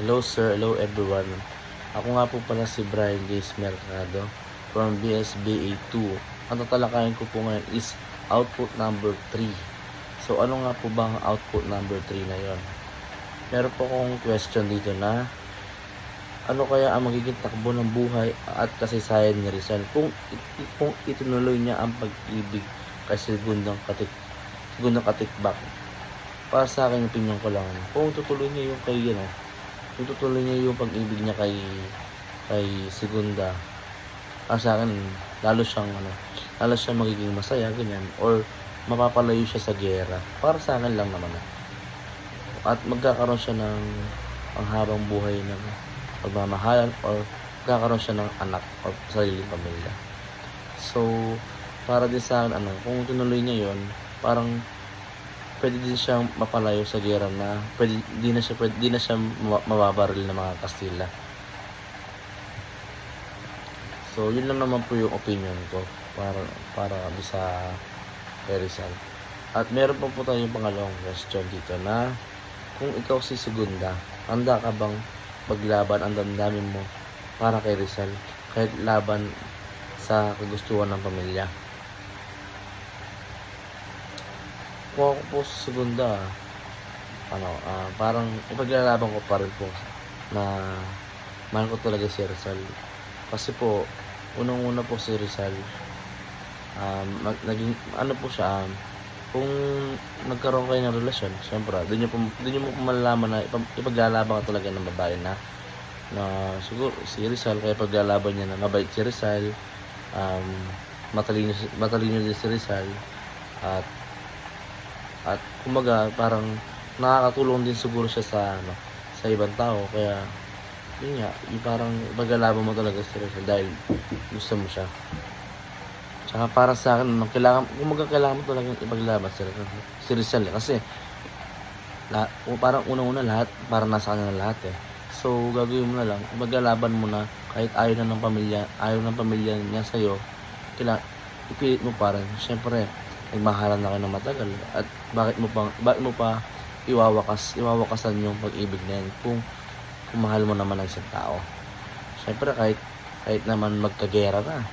Hello sir, hello everyone. Ako nga po pala si Brian Jace Mercado from BSBA 2. Ang tatalakayin ko po ngayon is output number 3. So ano nga po ba ang output number 3 na yon? Meron po akong question dito na ano kaya ang magiging takbo ng buhay at kasaysayan ni Rizal kung itinuloy niya ang pag-ibig kay segundang katikbak. Para sa akin, opinion ko lang, kung tutuloy niya yung kung tutuloy niya yung pag-ibig niya kay Segunda, para sa akin, lalo siyang magiging masaya, ganyan, or mapapalayo siya sa giyera. Para sa akin lang naman. At magkakaroon siya ng panghabang buhay ng pagmamahalan, or magkakaroon siya ng anak or sariling pamilya. So, para din sa akin, kung tinuloy niya yon, parang pwede din siyang mapalayo sa giyera na di na siya mababaril ng mga Kastila. So, yun lang naman po yung opinion ko para sa kay Rizal. At meron po tayong pangalawang question dito na kung ikaw si Segunda, handa ka bang maglaban ang damdamin mo para kay Rizal kahit laban sa kagustuhan ng pamilya? Kung ako po sa Segunda, parang ipaglalaban ko pa rin po na mahal ko talaga si Rizal. Kasi po, unang-una po si Rizal, naging, po siya, kung nagkaroon kayo ng relasyon, syempre, doon nyo po malalaman na ipaglalaban ka talaga ng babae na siguro si Rizal, kaya paglalaban niya na mabait si Rizal, matalino din si Rizal, at kumbaga parang nakakatulong din siguro siya sa ibang tao, kaya yun nga, parang paglalaban mo talaga si Rizal dahil gusto mo siya. Tsaka para sa akin, kailangan mo talagang ipaglaban si Rizal kasi parang unang-una lahat, parang nasa kanya na lahat eh. So gagawin mo na lang, maglalaban mo na kahit ayaw ng pamilya niya sa'yo, ipilit mo pa rin. Siyempre, nagmahalan na kayo ng matagal, at bakit mo pa iwawakasan yung pag-ibig na yan kung mahal mo naman ang isang tao. Siyempre, kahit naman magkagera na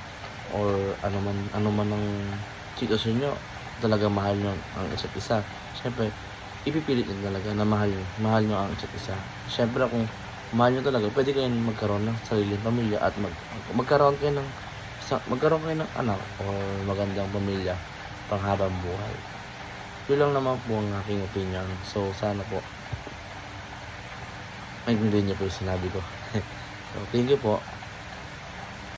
or ano man ang sitwasyon nyo, talaga mahal nyo ang isa't isa. Siyempre, ipipilit nyo talaga na mahal nyo ang isa't isa. Siyempre, kung mahal nyo talaga, pwede kayong magkaroon ng sariling pamilya at magkaroon kayo ng anak o magandang pamilya panghabang buhay. Yun lang naman po ang aking opinion. So, sana po maintindihan niyo po yung sinabi ko. So, thank you po.